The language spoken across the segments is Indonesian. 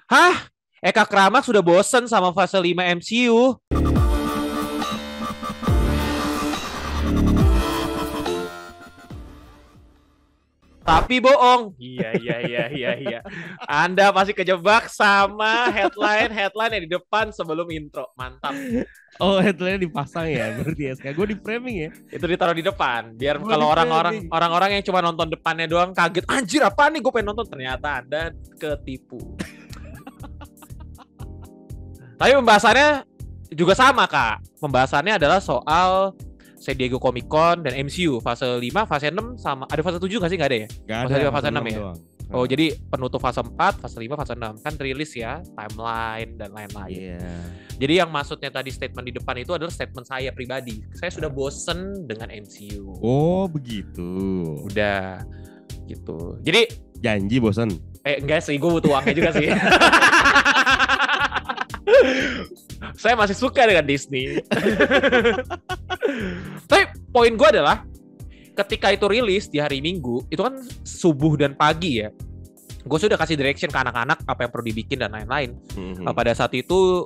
Hah? Eka Kramak sudah bosen sama fase 5 MCU. Tapi bohong. Iya. Anda pasti kejebak sama headline yang di depan sebelum intro. Mantap. Oh, headline dipasang ya, berarti ya. Sekarang gue di framing ya. Itu ditaruh di depan. Biar Oh, kalau di orang-orang yang cuma nonton depannya doang kaget. Anjir apa nih gue pengen nonton. Ternyata Anda ketipu. Tapi pembahasannya juga sama, Kak. Pembahasannya adalah soal San Diego Comic Con dan MCU fase 5, fase 6 sama ada fase 7 nggak sih? Nggak ada ya? Gak Fase ada, 5, fase 6 ya? doang. Oh, jadi penutup fase 4, fase 5, fase 6 kan rilis ya, timeline dan lain-lain. Iya. Jadi yang maksudnya tadi statement di depan itu adalah statement saya pribadi. Saya sudah bosen dengan MCU. Oh, begitu. Udah gitu. Jadi Janji bosan. enggak sih, gue butuh uangnya juga sih. Saya masih suka dengan Disney. Tapi poin gue adalah ketika itu rilis di hari Minggu, itu kan subuh dan pagi ya. Gue sudah kasih direction ke anak-anak apa yang perlu dibikin dan lain-lain. Pada saat itu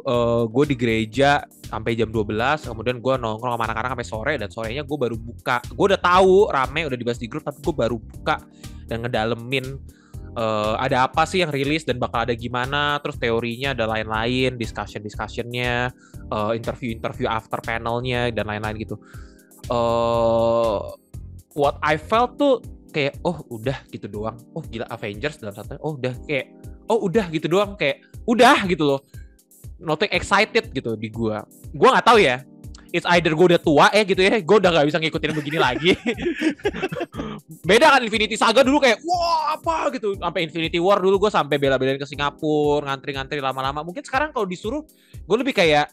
gue di gereja sampai jam 12, kemudian gue nongkrong sama anak-anak sampai sore, dan sorenya gue baru buka. Gue udah tahu rame, udah dibahas di grup, tapi gue baru buka dan ngedalemin ada apa sih yang rilis dan bakal ada gimana, terus teorinya ada lain-lain, discussionnya, interview after panelnya dan lain-lain gitu. What I felt tuh kayak udah gitu doang. Gila Avengers dalam satu. Udah kayak udah gitu doang, kayak udah gitu loh. Nothing excited gitu di gua. Gua nggak tahu ya. It's either gue udah tua gitu ya, gue udah gak bisa ngikutin begini lagi. Beda kan Infinity Saga dulu kayak wah apa gitu, sampai Infinity War dulu gue sampai bela-belain ke Singapura, ngantri-ngantri lama-lama. Mungkin sekarang kalau disuruh gue lebih kayak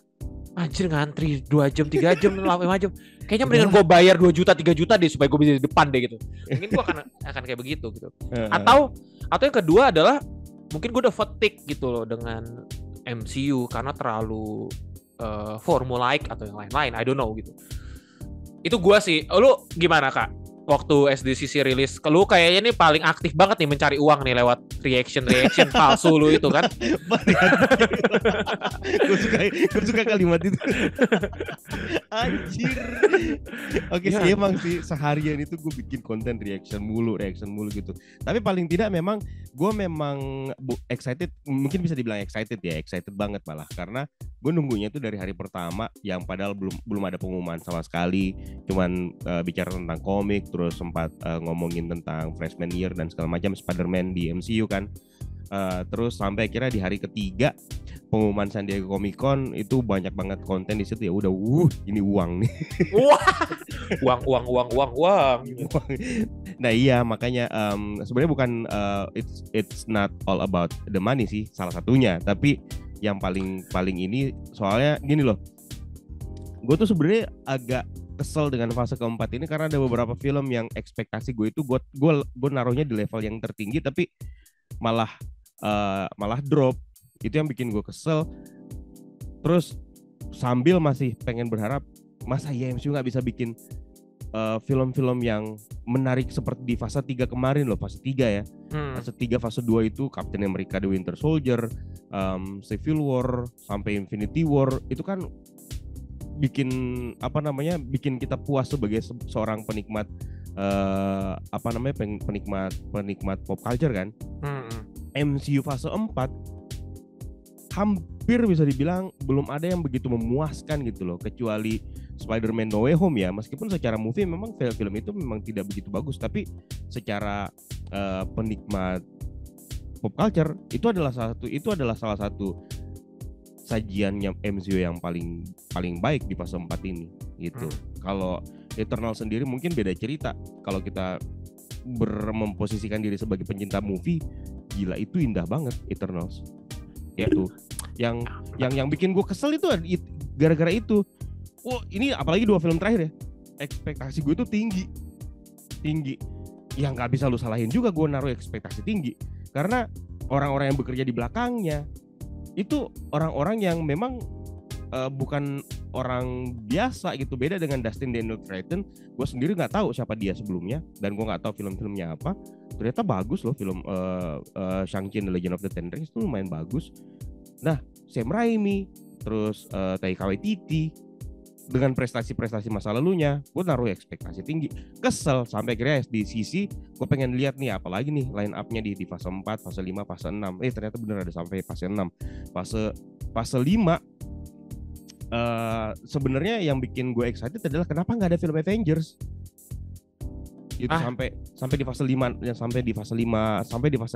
anjir ngantri 2 jam 3 jam 5 jam. Kayaknya mendingan gue bayar 2 juta 3 juta deh supaya gue bisa di depan deh gitu. Mungkin gue akan kayak begitu gitu. Atau yang kedua adalah mungkin gue udah fatigue gitu loh dengan MCU karena terlalu formulaik atau yang lain-lain, I don't know gitu. Itu gue sih. Lu gimana, Kak? Waktu SDCC rilis, lu kayaknya nih paling aktif banget nih mencari uang nih lewat reaction palsu lu itu kan. Gue suka kalimat itu. Anjir. Oke sih, emang sih seharian itu gue bikin konten reaction mulu gitu. Tapi paling tidak memang gue excited, mungkin bisa dibilang excited banget malah, karena gue nunggunya itu dari hari pertama yang padahal belum ada pengumuman sama sekali, cuman bicara tentang komik, terus sempat ngomongin tentang freshman year dan segala macam Spider-Man di MCU kan. Terus sampai akhirnya di hari ketiga pengumuman San Diego Comic Con itu banyak banget konten di situ ya. Udah ini uang nih. Uang. Nah iya, makanya sebenarnya bukan it's not all about the money sih salah satunya, tapi yang paling ini soalnya gini loh. Gue tuh sebenarnya agak kesel dengan fase keempat ini karena ada beberapa film yang ekspektasi gue itu gue naruhnya di level yang tertinggi tapi malah drop. Itu yang bikin gue kesel. Terus sambil masih pengen berharap masa ya MCU nggak bisa bikin film-film yang menarik seperti di fase 3 kemarin loh, fase 3 ya. Fase 3, fase 2 itu Captain America The Winter Soldier, Civil War sampai Infinity War itu kan bikin kita puas sebagai seorang penikmat penikmat pop culture kan. MCU fase 4 hampir bisa dibilang belum ada yang begitu memuaskan gitu loh, kecuali Spider-Man No Way Home ya. Meskipun secara movie memang film itu memang tidak begitu bagus, tapi secara penikmat pop culture itu adalah salah satu sajiannya MCU yang paling baik di fase 4 ini gitu. Kalau Eternal sendiri mungkin beda cerita. Kalau kita memposisikan diri sebagai pencinta movie, gila itu indah banget Eternals. Itu yang bikin gue kesel itu gara-gara itu. Ini apalagi 2 film terakhir ya. Ekspektasi gue itu tinggi. Ya nggak bisa lu salahin juga gue naruh ekspektasi tinggi karena orang-orang yang bekerja di belakangnya itu orang-orang yang memang bukan orang biasa gitu, beda dengan Dustin Daniel Cretton. Gue sendiri nggak tahu siapa dia sebelumnya dan gue nggak tahu film-filmnya apa. Ternyata bagus loh film Shang-Chi and the Legend of the Ten Rings itu lumayan bagus. Nah, Sam Raimi, terus Taika Waititi dengan prestasi-prestasi masa lalunya, gue naruh ekspektasi tinggi. Kesel sampai akhirnya di sisi gue pengen lihat nih apalagi nih line up-nya di fase 4, fase 5, fase 6. Ternyata bener ada sampai fase 6. Fase 5 sebenarnya yang bikin gue excited adalah kenapa nggak ada film Avengers. Itu sampai di fase 5 yang sampai di fase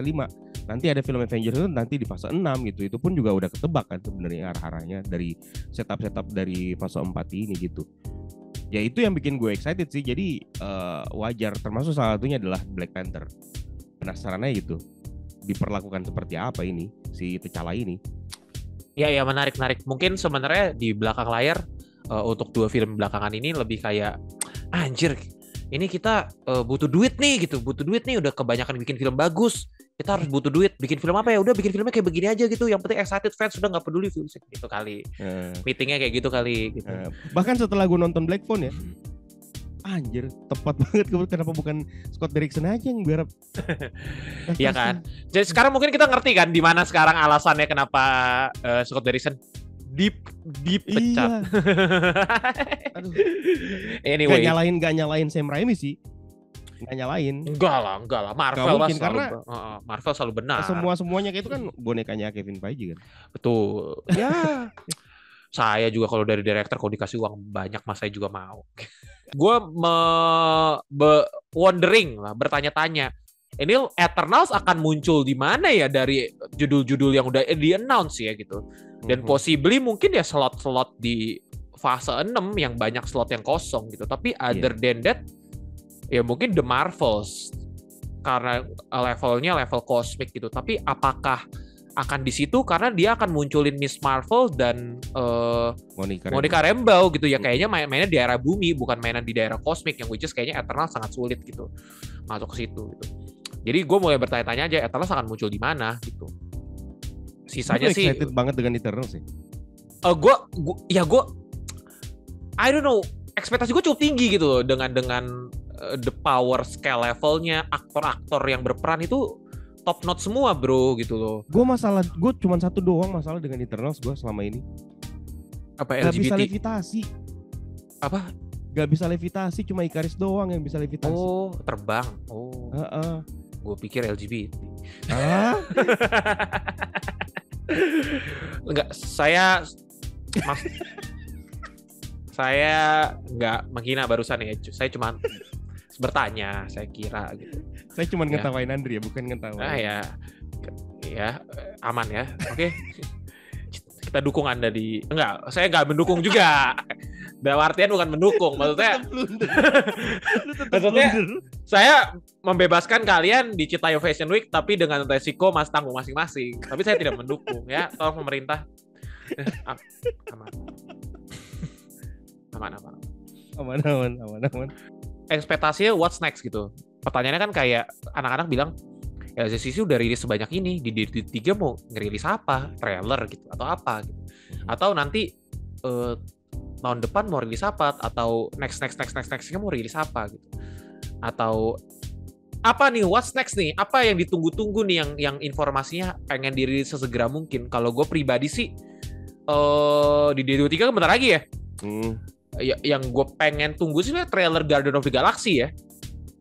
5 nanti ada film Avengers itu nanti di fase 6 gitu. Itu pun juga udah ketebak kan sebenarnya arah-arahnya dari setup dari fase 4 ini gitu. Ya itu yang bikin gue excited sih. Jadi wajar, termasuk salah satunya adalah Black Panther. Penasarannya gitu. Diperlakukan seperti apa ini si T'Challa ini. Ya menarik. Mungkin sebenarnya di belakang layar untuk 2 film belakangan ini lebih kayak anjir, ini kita butuh duit nih gitu. Butuh duit nih, udah kebanyakan bikin film bagus. Kita harus butuh duit, bikin film apa ya? Udah bikin filmnya kayak begini aja gitu. Yang penting excited fans, sudah nggak peduli views gitu kali. Meetingnya kayak gitu kali gitu. Bahkan setelah gue nonton Black Phone ya, anjir, tepat banget. Kenapa bukan Scott Derrickson aja yang gue harap? Iya kan. Jadi sekarang mungkin kita ngerti kan di mana sekarang alasannya kenapa Scott Derrickson dipecat. Iya. Aduh. Anyway, gak nyalain Sam Raimi sih. Nggak nyalain. Enggak lah. Marvel mungkin, karena Marvel selalu benar. Semuanya kayak itu kan bonekanya Kevin Feige kan. Betul. Ya. Saya juga kalau dari director kalau dikasih uang banyak mas saya juga mau. Gue wondering lah, bertanya-tanya. Ini Eternals akan muncul di mana ya dari judul-judul yang udah di-announce ya gitu. Dan possibly mungkin ya slot-slot di fase 6 yang banyak slot yang kosong gitu. Tapi other than that ya mungkin The Marvels karena levelnya level kosmik gitu. Tapi apakah akan di situ karena dia akan munculin Miss Marvel dan Monica Rambeau gitu ya, kayaknya mainnya di daerah bumi bukan mainan di daerah kosmik, yang which is kayaknya Eternal sangat sulit gitu masuk ke situ gitu. Jadi gue mulai bertanya-tanya aja Eternal akan muncul di mana gitu. Sisanya sih excited banget dengan Eternal sih. Gue I don't know, ekspektasi gue cukup tinggi gitu loh dengan the power scale levelnya, aktor-aktor yang berperan itu top notch semua bro gitu loh. Gue cuma satu doang masalah dengan Eternals gue selama ini. Apa LGBT? Gak bisa levitasi. Apa? Gak bisa levitasi, cuma Ikaris doang yang bisa levitasi. Oh, terbang. Oh. Gue pikir LGBT. Enggak, saya nggak menghina barusan ya. Saya cuma bertanya, saya kira gitu. Saya cuma ngetawain Andri ya, bukan ngetawain. Ya, aman ya. Oke. Kita dukung Anda saya nggak mendukung juga. Dalam artian bukan mendukung, maksudnya saya membebaskan kalian di Citayo Fashion Week tapi dengan resiko mas tanggung masing-masing. Tapi saya tidak mendukung ya, tolong pemerintah. Aman. Ekspektasinya what's next gitu. Pertanyaannya kan kayak anak-anak bilang ya sisi udah rilis sebanyak ini, di D3 mau ngerilis apa? Trailer gitu atau apa gitu. Atau nanti tahun depan mau rilis apa, atau next-nya mau rilis apa gitu. Atau apa nih, what's next nih? Apa yang ditunggu-tunggu nih yang informasinya pengen dirilis sesegera mungkin. Kalau gue pribadi sih di D23 kan bentar lagi ya. Yang gue pengen tunggu sih trailer Guardian of the Galaxy ya.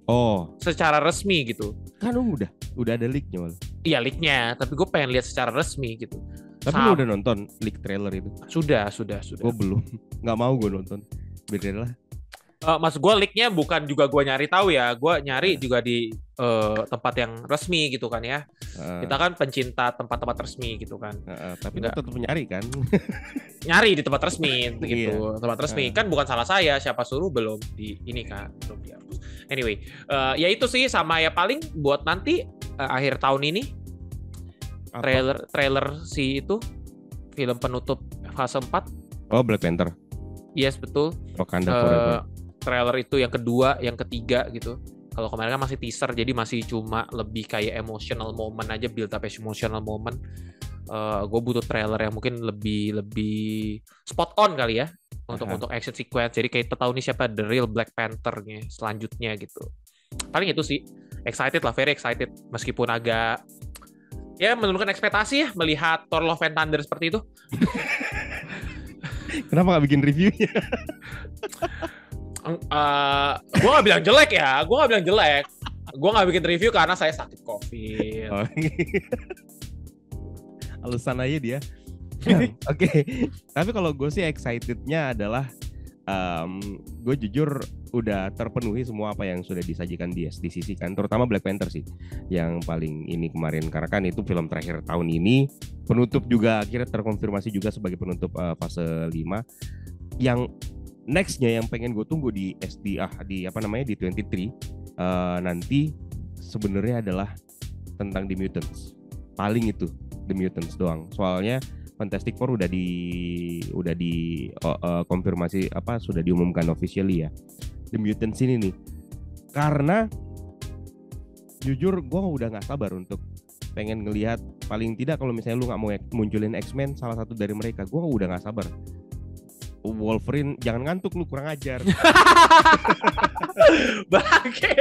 Oh, secara resmi gitu. Kan udah ada leaknya malah. Iya leaknya, tapi gue pengen lihat secara resmi gitu. Tapi lu udah nonton leak trailer itu? Sudah. Gue belum, nggak mau gue nonton. Beda lah. Maksud gue leaknya bukan juga gue nyari tahu ya, gue nyari juga di tempat yang resmi gitu kan ya. Kita kan pencinta tempat-tempat resmi gitu kan. Tapi tetap nyari kan? Nyari di tempat resmi gitu. Tempat resmi kan bukan salah saya, siapa suruh belum di ini kan, belum dihapus. Anyway, ya itu sih, sama ya paling buat nanti akhir tahun ini trailer si itu film penutup fase 4. Oh, Black Panther. Yes, betul. Wakanda Forever. Trailer itu yang kedua, yang ketiga gitu. Kalau kemarin kan masih teaser, jadi masih cuma lebih kayak emotional moment aja, build up emotional moment. gue butuh trailer yang mungkin lebih spot on kali ya untuk action sequence. Jadi kayak kita tahu nih siapa the real Black Panther-nya selanjutnya gitu. Paling itu sih, excited lah, very excited meskipun agak ya menurunkan ekspektasi ya melihat Thor Love and Thunder seperti itu. Kenapa gak bikin reviewnya? Gue gak bilang jelek ya, gue gak bilang jelek. Gue gak bikin review karena saya sakit COVID. Oh, alasan aja dia. Oke. Tapi kalau gue sih excitednya adalah gue jujur udah terpenuhi semua apa yang sudah disajikan di SDCC kan, terutama Black Panther sih yang paling ini kemarin, karena kan itu film terakhir tahun ini, penutup juga akhirnya terkonfirmasi juga sebagai penutup fase 5. Yang nextnya yang pengen gue tunggu di di 23 nanti sebenarnya adalah tentang The Mutants. Paling itu The Mutants doang. Soalnya Fantastic Four udah di konfirmasi sudah diumumkan officially ya. The Mutants ini nih. Karena jujur gue udah nggak sabar untuk pengen ngelihat, paling tidak kalau misalnya lu nggak mau munculin X-Men salah satu dari mereka, gue udah nggak sabar. Wolverine, jangan ngantuk lu, kurang ajar. Bangke.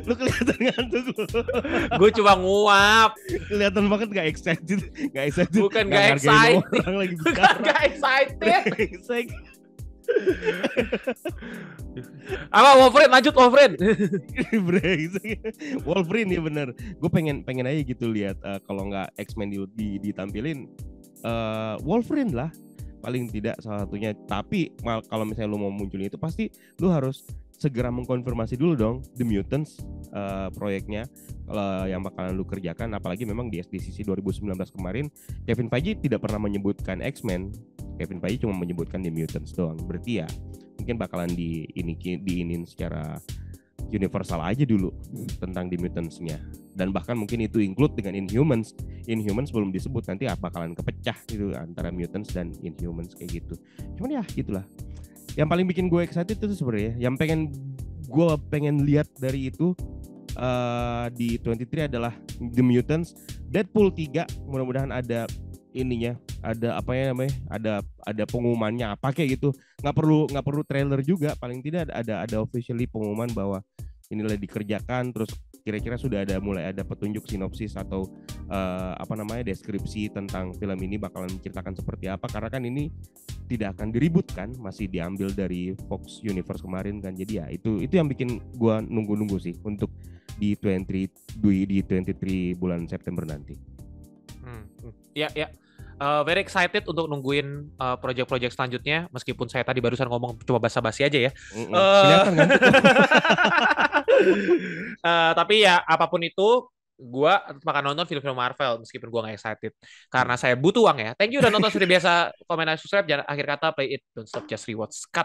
Lu kelihatan ngantuk lu. Gue cuma nguap. Kelihatan banget gak excited. Bukan gak excited. Bukan gak excited. Apa Wolverine, lanjut Wolverine. Wolverine ya bener. Gue pengen aja gitu lihat kalau nggak X-Men ditampilin Wolverine lah paling tidak salah satunya. Tapi kalau misalnya lu mau munculin itu pasti lu harus segera mengkonfirmasi dulu dong The Mutants proyeknya yang bakalan lu kerjakan. Apalagi memang di SDCC 2019 kemarin Kevin Feige tidak pernah menyebutkan X-Men. Kevin Feige cuma menyebutkan The Mutants doang. Berarti ya mungkin bakalan diinin secara universal aja dulu tentang The Mutants-nya. Dan bahkan mungkin itu include dengan Inhumans. Inhumans belum disebut, nanti bakalan kepecah gitu antara Mutants dan Inhumans kayak gitu. Cuman ya gitulah. Yang paling bikin gue excited itu sebenarnya yang gue pengen lihat dari itu di 23 adalah The Mutants. Deadpool 3 mudah-mudahan ada ininya, ada ada pengumumannya apa kayak gitu. Nggak perlu trailer juga, paling tidak ada officially pengumuman bahwa inilah dikerjakan, terus kira-kira sudah mulai ada petunjuk sinopsis atau deskripsi tentang film ini bakalan menceritakan seperti apa, karena kan ini tidak akan diributkan, masih diambil dari Fox Universe kemarin kan. Jadi ya itu yang bikin gua nunggu sih untuk di 23 bulan September nanti. Ya. Very excited untuk nungguin project-project selanjutnya, meskipun saya tadi barusan ngomong cuma basa-basi aja ya. Kelihatan kan? Tapi ya apapun itu, gue akan nonton film-film Marvel meskipun gue nggak excited karena saya butuh uang ya. Thank you udah nonton. Seperti biasa, komen dan subscribe. Jangan akhir kata, play it, don't stop, just rewatch. Cut.